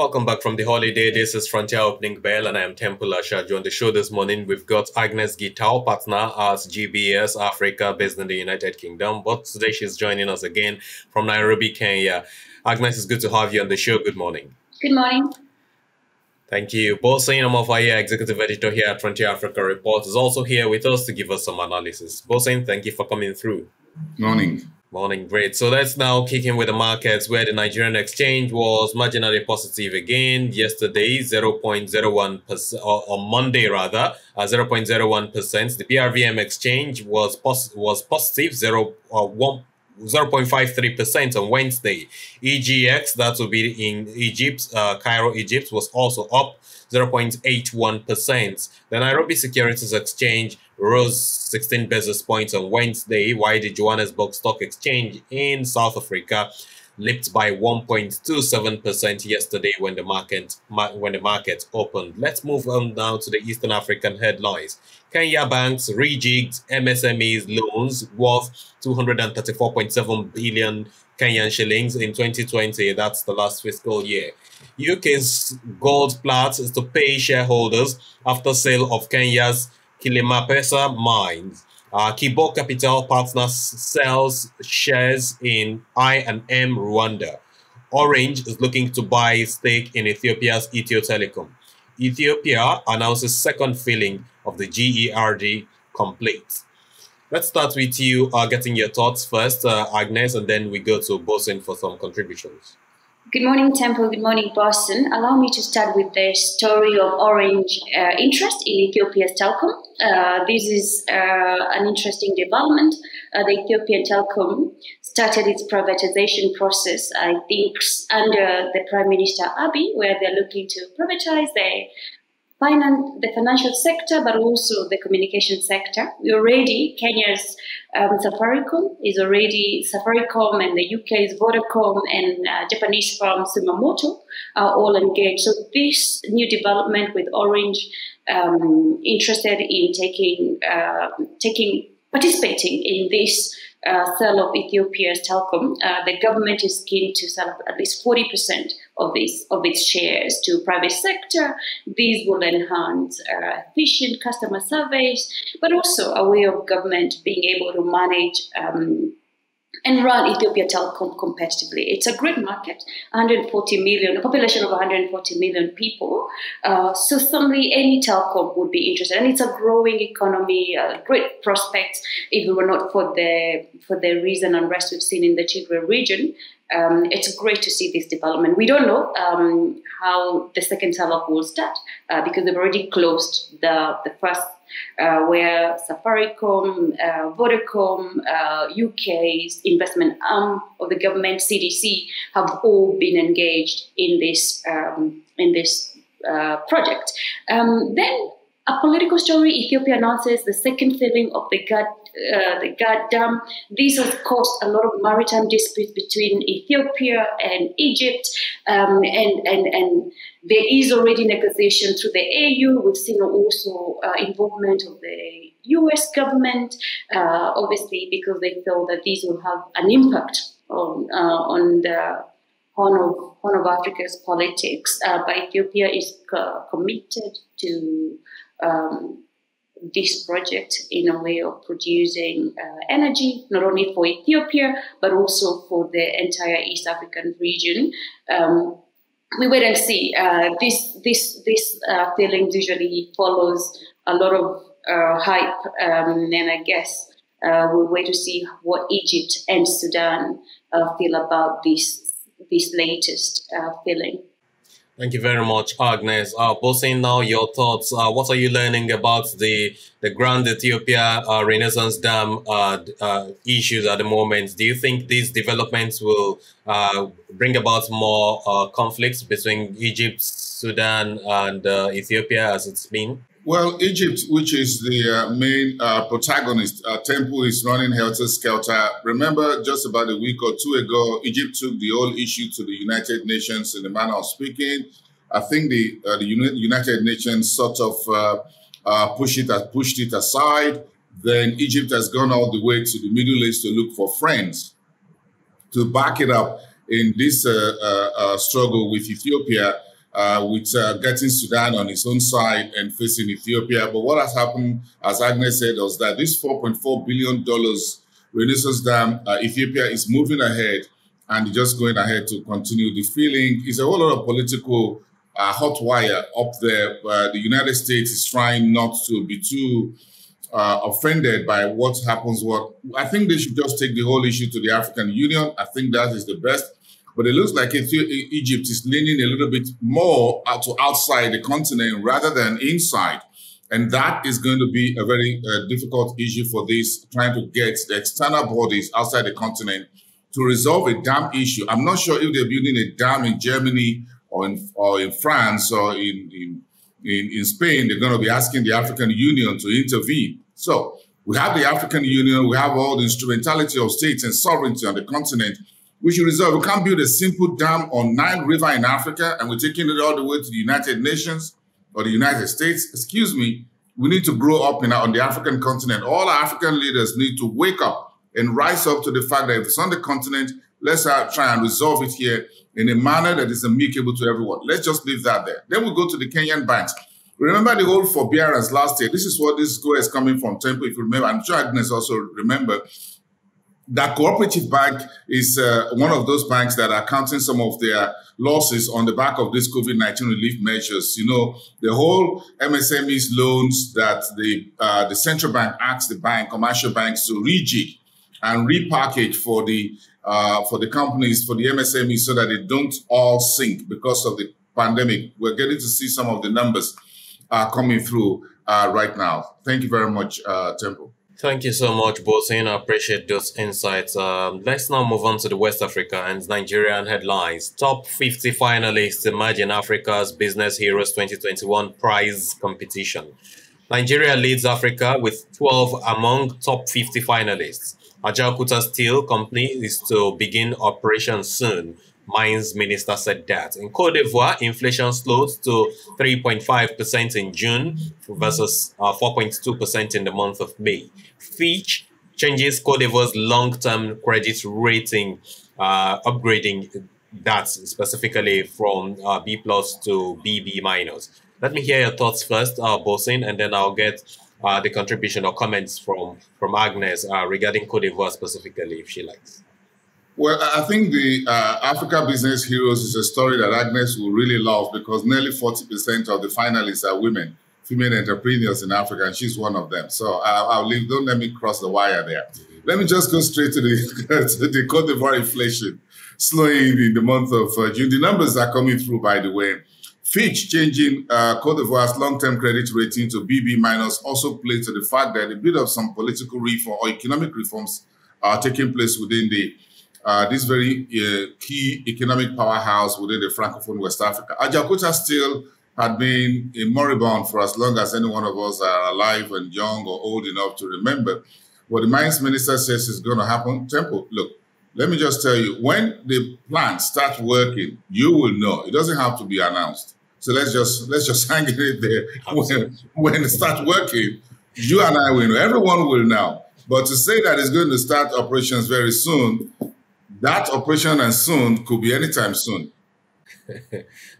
Welcome back from the holiday. This is Frontier Opening Bell, and I am Temple Ashaju. On the show this morning, we've got Agnes Gitao, partner at GBS Africa, based in the United Kingdom. But today she's joining us again from Nairobi, Kenya. Agnes, it's good to have you on the show. Good morning. Good morning. Thank you. Bosin Omofaya, executive editor here at Frontier Africa Report, is also here with us to give us some analysis. Bosin, thank you for coming through. Morning. Morning, great. So let's now kick in with the markets, where the Nigerian exchange was marginally positive again yesterday, 0.01%, or on Monday rather, 0.01%. The PRVM exchange was positive, 0.53% on Wednesday. EGX, that will be in Egypt, Cairo, Egypt, was also up 0.81%. The Nairobi Securities Exchange rose 16 basis points on Wednesday, while the Johannesburg Stock Exchange in South Africa leaped by 1.27% yesterday when the market opened. Let's move on now to the Eastern African headlines. Kenya banks rejigged MSMEs loans worth 234.7 billion Kenyan shillings in 2020. That's the last fiscal year. UK's gold plat is to pay shareholders after sale of Kenya's Kilimapesa mines. Kibo Capital Partners sells shares in I&M Rwanda. Orange is looking to buy stake in Ethiopia's Ethio Telecom. Ethiopia announces second filling of the GERD complete. Let's start with you getting your thoughts first, Agnes, and then we go to Bosin for some contributions. Good morning, Temple. Good morning, Boston. Allow me to start with the story of Orange interest in Ethiopia's telecom. This is an interesting development. The Ethiopian telecom started its privatization process, I think, under the Prime Minister Abiy, where they're looking to privatize the financial sector, but also the communication sector. Kenya's Safaricom is already Safaricom, and the UK's Vodacom, and Japanese firm Sumamoto are all engaged. So this new development with Orange interested in participating in this sale of Ethiopia's telecom. The government is keen to sell at least 40% of its shares to private sector. These will enhance efficient customer service, but also a way of government being able to manage and run Ethiopia Telecom competitively. It's a great market, 140 million, a population of 140 million people. So certainly any telecom would be interested. And it's a growing economy, great prospects if it were not for the recent unrest we've seen in the Tigray region. It's great to see this development. We don't know how the second sell-off will start because they've already closed the first where Safaricom, Vodacom, UK's investment arm of the government, CDC, have all been engaged in this project. Then a political story: Ethiopia announces the second filling of the Gad Dam. This has caused a lot of maritime disputes between Ethiopia and Egypt, and there is already negotiation through the AU. We've seen also involvement of the US government, obviously because they feel that these will have an impact on the Horn of Africa's politics. But Ethiopia is committed to this project in a way of producing energy, not only for Ethiopia, but also for the entire East African region. We wait and see. This feelings usually follows a lot of hype, and I guess we'll wait to see what Egypt and Sudan feel about this latest feeling. Thank you very much, Agnes. Bosin, now your thoughts. What are you learning about the Grand Ethiopia Renaissance Dam issues at the moment? Do you think these developments will bring about more conflicts between Egypt, Sudan, and Ethiopia as it's been? Well, Egypt, which is the main protagonist, Temple is running helter-skelter. Remember, just about a week or two ago, Egypt took the whole issue to the United Nations in the manner of speaking. I think the United Nations sort of pushed it aside. Then Egypt has gone all the way to the Middle East to look for friends to back it up in this struggle with Ethiopia. with getting Sudan on its own side and facing Ethiopia. But what has happened, as Agnes said, was that this $4.4 billion Renaissance Dam, Ethiopia is moving ahead and just going ahead to continue. The feeling is a whole lot of political hot wire up there. The United States is trying not to be too offended by what happens. I think they should just take the whole issue to the African Union. I think that is the best. But it looks like Egypt is leaning a little bit more to outside the continent rather than inside. And that is going to be a very difficult issue for this, trying to get the external bodies outside the continent to resolve a dam issue. I'm not sure if they're building a dam in Germany or in France or in Spain. They're going to be asking the African Union to intervene. So we have the African Union, we have all the instrumentality of states and sovereignty on the continent. We should resolve. We can't build a simple dam on Nile River in Africa and we're taking it all the way to the United Nations or the United States. Excuse me. We need to grow up on the African continent. All our African leaders need to wake up and rise up to the fact that if it's on the continent, let's try and resolve it here in a manner that is amicable to everyone. Let's just leave that there. Then we'll go to the Kenyan banks. Remember the whole forbearance last year. This is what this score is coming from Temple. If you remember, I'm sure Agnes also remember. That cooperative bank is one of those banks that are counting some of their losses on the back of this COVID-19 relief measures. You know, the whole MSMEs loans that the central bank asked the commercial banks to rejig and repackage for the companies, for the MSMEs, so that they don't all sink because of the pandemic. We're getting to see some of the numbers coming through right now. Thank you very much, Temple. Thank you so much, Bosin. I appreciate those insights. Let's now move on to the West Africa and Nigerian headlines. Top 50 finalists emerge in Africa's Business Heroes 2021 prize competition. Nigeria leads Africa with 12 among top 50 finalists. Ajaokuta Steel Company is to begin operations soon. Mines Minister said that. In Cote d'Ivoire, inflation slowed to 3.5% in June versus 4.2% in the month of May. Fitch changes Cote d'Ivoire's long-term credit rating, upgrading that specifically from B+ to BB-. Let me hear your thoughts first, Bosin, and then I'll get the contribution or comments from Agnes regarding Cote d'Ivoire specifically, if she likes. Well, I think the Africa Business Heroes is a story that Agnes will really love because nearly 40% of the finalists are women, female entrepreneurs in Africa, and she's one of them. So I'll leave, don't let me cross the wire there. Let me just go straight to the Cote d'Ivoire inflation slowing in the month of June. The numbers are coming through, by the way. Fitch changing Cote d'Ivoire's long-term credit rating to BB- also played to the fact that a bit of some political reform or economic reforms are taking place within the this very key economic powerhouse within the Francophone West Africa. Ajaokuta Steel had been a moribund for as long as any one of us are alive and young or old enough to remember. What the mines minister says is going to happen. Temple, look, let me just tell you, when the plant starts working, you will know. It doesn't have to be announced. So let's just hang it there. When it starts working, you and I will know. Everyone will know. But to say that it's going to start operations very soon, that operation and soon could be anytime soon.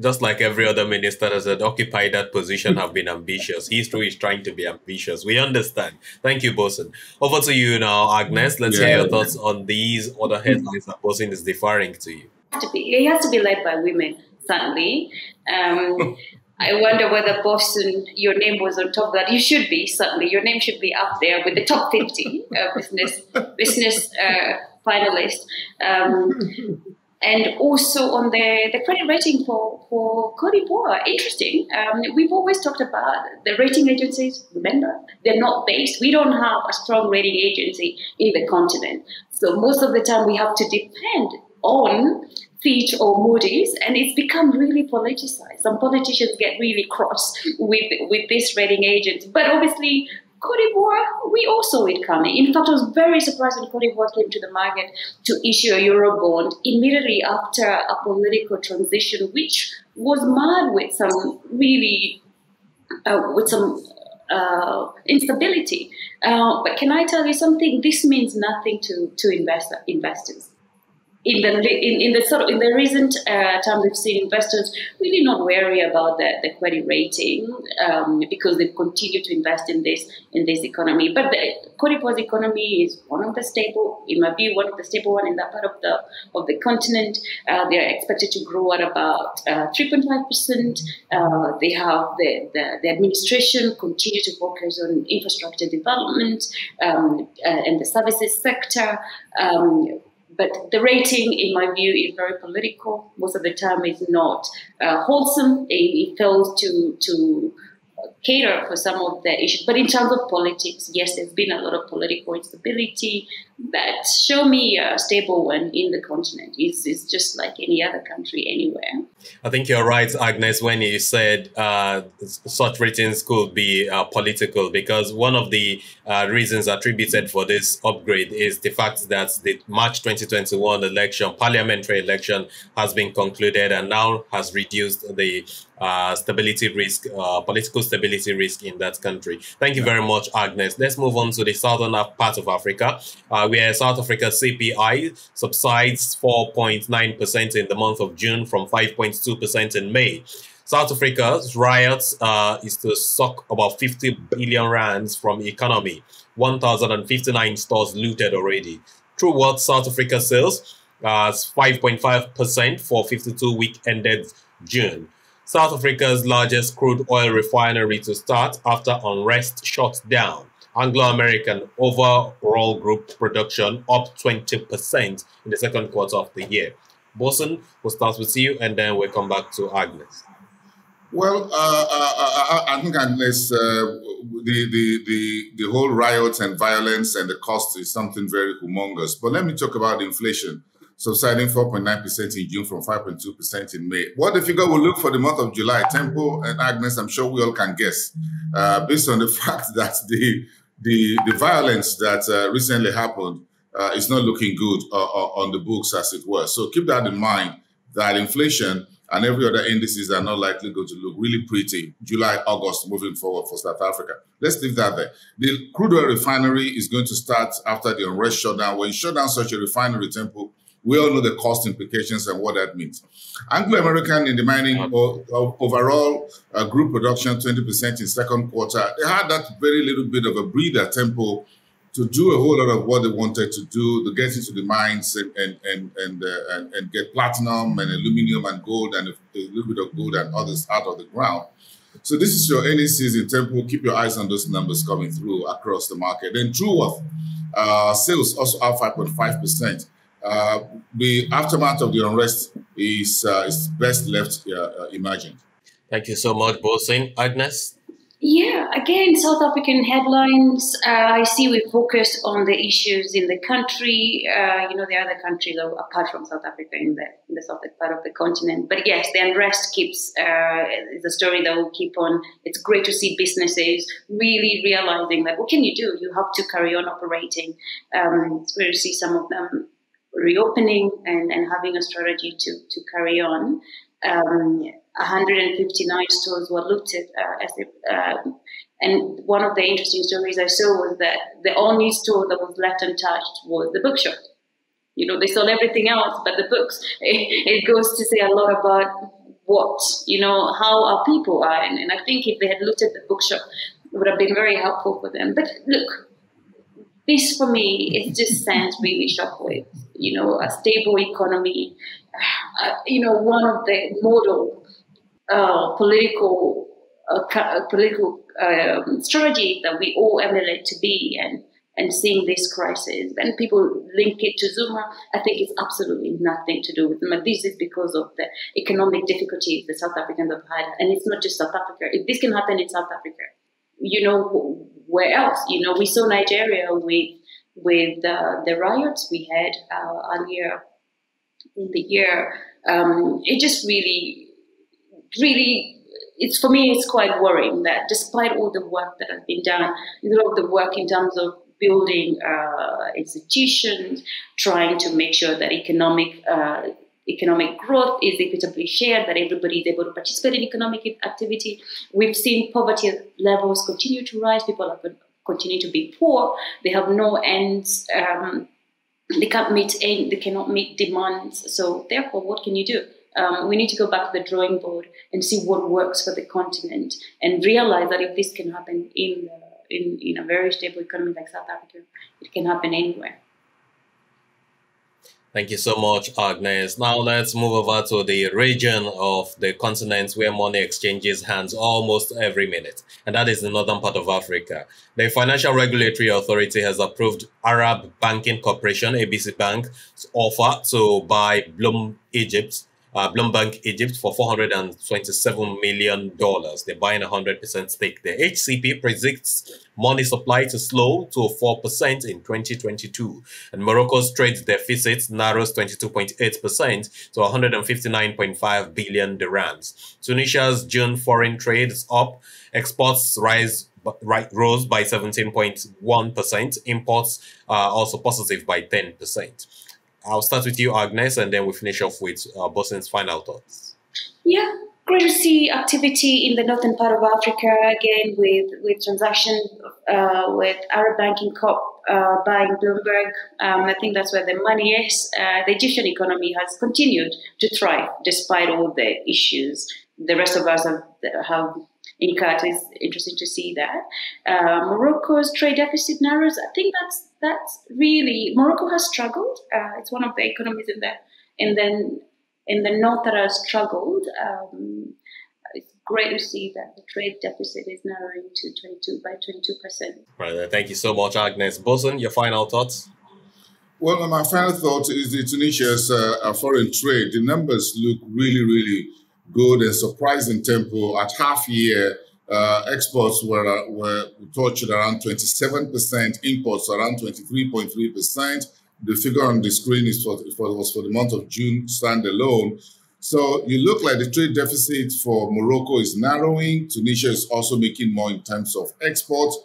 Just like every other minister that has occupied that position have been ambitious. History is trying to be ambitious. We understand. Thank you, Bosin. Over to you now, Agnes. Let's hear your thoughts on these other headlines that Bosin is deferring to you. It has to be led by women, certainly. I wonder whether Bosin, your name was on top of that. You should be, certainly. Your name should be up there with the top 50 business finalists. And also on the credit rating for Cote d'Ivoire. Interesting. We've always talked about the rating agencies. Remember, they're not based. We don't have a strong rating agency in the continent. So most of the time we have to depend on Fitch or Moody's, and it's become really politicized. Some politicians get really cross with this rating agent. But obviously, Cote d'Ivoire, we all saw it coming. In fact, I was very surprised when Cote d'Ivoire came to the market to issue a Eurobond immediately after a political transition, which was marred with some really, instability. But can I tell you something? This means nothing to investors. in the recent time, we've seen investors really not wary about the credit rating because they've continued to invest in this economy. But the Cote d'Ivoire's economy is one of the stable, in my view, one of the stable one in that part of the continent. They are expected to grow at about 3.5%. They have the administration continue to focus on infrastructure development and the services sector. But the rating, in my view, is very political. Most of the time, it's not wholesome. It fails to cater for some of the issues. But in terms of politics, yes, there's been a lot of political instability. But show me a stable one in the continent. It's just like any other country anywhere. I think you're right, Agnes, when you said such ratings could be political, because one of the reasons attributed for this upgrade is the fact that the March 2021 election, parliamentary election, has been concluded and now has reduced the stability risk, political stability risk in that country. Thank you very much, Agnes. Let's move on to the southern part of Africa, where South Africa's CPI subsides 4.9% in the month of June from 5.2% in May. South Africa's riots is to suck about 50 billion rands from the economy. 1,059 stores looted already. Through what South Africa sales 5.5% for 52-week ended June. South Africa's largest crude oil refinery to start after unrest shut down. Anglo-American overall group production up 20% in the second quarter of the year. Bosun, we'll start with you and then we'll come back to Agnes. Well, I think Agnes, the whole riots and violence and the cost is something very humongous. But let me talk about inflation. Subsiding 4.9% in June from 5.2% in May. What the figure will look for the month of July? Tempo and Agnes, I'm sure we all can guess, based on the fact that the violence that recently happened is not looking good on the books, as it were. So keep that in mind, that inflation and every other indices are not likely going to look really pretty July, August moving forward for South Africa. Let's leave that there. The crude oil refinery is going to start after the unrest shutdown. When you shut down such a refinery, Tempo, we all know the cost implications and what that means. Anglo-American in the mining overall group production 20% in second quarter. They had that very little bit of a breather, Tempo, to do a whole lot of what they wanted to do, to get into the mines and get platinum and aluminum and gold and a little bit of gold and others out of the ground. So this is your earnings season, Tempo. Keep your eyes on those numbers coming through across the market. Then Truworth, sales also up 5.5%. The aftermath of the unrest is best left imagined. Thank you so much, Bosun. Agnes? Yeah, again, South African headlines. I see we focused on the issues in the country. The other countries apart from South Africa in the southern part of the continent. But yes, the unrest is a story that will keep on. It's great to see businesses really realizing that what can you do? You have to carry on operating. It's great to see some of them reopening and having a strategy to carry on. 159 stores were looted, and one of the interesting stories I saw was that the only store that was left untouched was the bookshop. They sold everything else but the books. It goes to say a lot about how our people are, and I think if they had looted the bookshop, it would have been very helpful for them. But look, this for me, it just sends really shockwaves. A stable economy, one of the model political strategy that we all emulate to be, and seeing this crisis, and people link it to Zuma, I think it's absolutely nothing to do with Zuma. This is because of the economic difficulties the South Africans have had, and it's not just South Africa. If this can happen in South Africa, where else? We saw Nigeria with the riots we had earlier in the year. It just really, for me, it's quite worrying that despite all the work that has been done, a lot of the work in terms of building institutions, trying to make sure that economic growth is equitably shared, that everybody is able to participate in economic activity. We've seen poverty levels continue to rise. People are continue to be poor. They have no ends they cannot meet demands. So therefore, what can you do? We need to go back to the drawing board and see what works for the continent, and realize that if this can happen in a very stable economy like South Africa, it can happen anywhere. Thank you so much, Agnes. Now let's move over to the region of the continent where money exchanges hands almost every minute, and that is the northern part of Africa. The Financial Regulatory Authority has approved Arab Banking Corporation, ABC Bank's offer to buy Blom Bank Egypt for $427 million. They're buying 100% stake. The HCP predicts money supply to slow to 4% in 2022. And Morocco's trade deficit narrows 22.8% to 159.5 billion dirhams. Tunisia's June foreign trade is up. Exports rose by 17.1%. Imports are also positive by 10%. I'll start with you, Agnes, and then we'll finish off with Bosen's final thoughts. Yeah, great to see activity in the northern part of Africa again with transaction with Arab Banking Corp buying Bloomberg. I think that's where the money is. The Egyptian economy has continued to thrive despite all the issues. The rest of us have incurred. It's interesting to see that. Morocco's trade deficit narrows. I think that's really, Morocco has struggled. It's one of the economies in the north that has struggled. It's great to see that the trade deficit is narrowing to 22%. Right, thank you so much, Agnes. Bosen, your final thoughts? Well, my final thought is the Tunisia's foreign trade. The numbers look really, really good and surprising tempo. At half year, exports were touched around 27%, imports around 23.3%. The figure on the screen was for the month of June standalone. So you look like the trade deficit for Morocco is narrowing. Tunisia is also making more in terms of exports.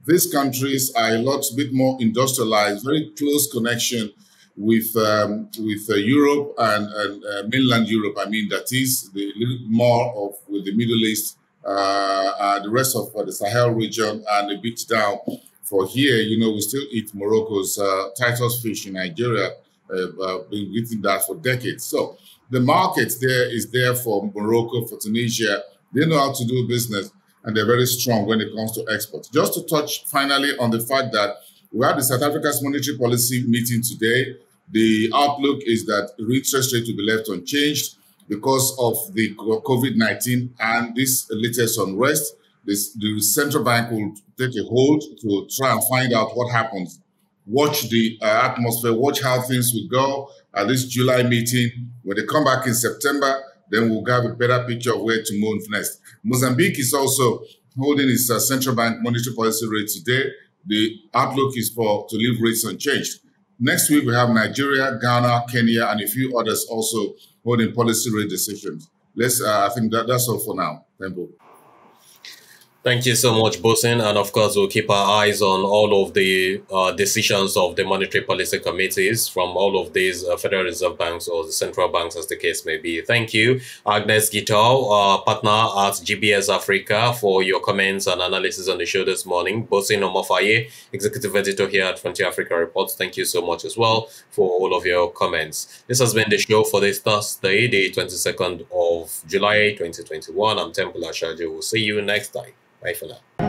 These countries are a lot bit more industrialized, very close connection with Europe and mainland Europe. I mean, that is a little more of with the Middle East, the rest of the Sahel region, and a bit down for here. You know, we still eat Morocco's Titus fish in Nigeria. Been eating that for decades. So the market there is there for Morocco, for Tunisia. They know how to do business, and they're very strong when it comes to exports. Just to touch finally on the fact that we had the South Africa's monetary policy meeting today. The outlook is that interest rate will be left unchanged because of the COVID-19 and this latest unrest. The central bank will take a hold to try and find out what happens. Watch the atmosphere, watch how things will go at this July meeting. When they come back in September, then we'll have a better picture of where to move next. Mozambique is also holding its central bank monetary policy rate today. The outlook is to leave rates unchanged. Next week, we have Nigeria, Ghana, Kenya, and a few others also holding policy rate decisions. I think that's all for now. Thank you. Thank you so much, Bosen. And of course, we'll keep our eyes on all of the decisions of the monetary policy committees from all of these Federal Reserve banks or the central banks, as the case may be. Thank you, Agnes Gitau, partner at GBS Africa, for your comments and analysis on the show this morning. Bosen Omofaye, executive editor here at Frontier Africa Reports. Thank you so much as well for all of your comments. This has been the show for this Thursday, the 22nd of July, 2021. I'm Temple Ashaji. We'll see you next time. Bye for now.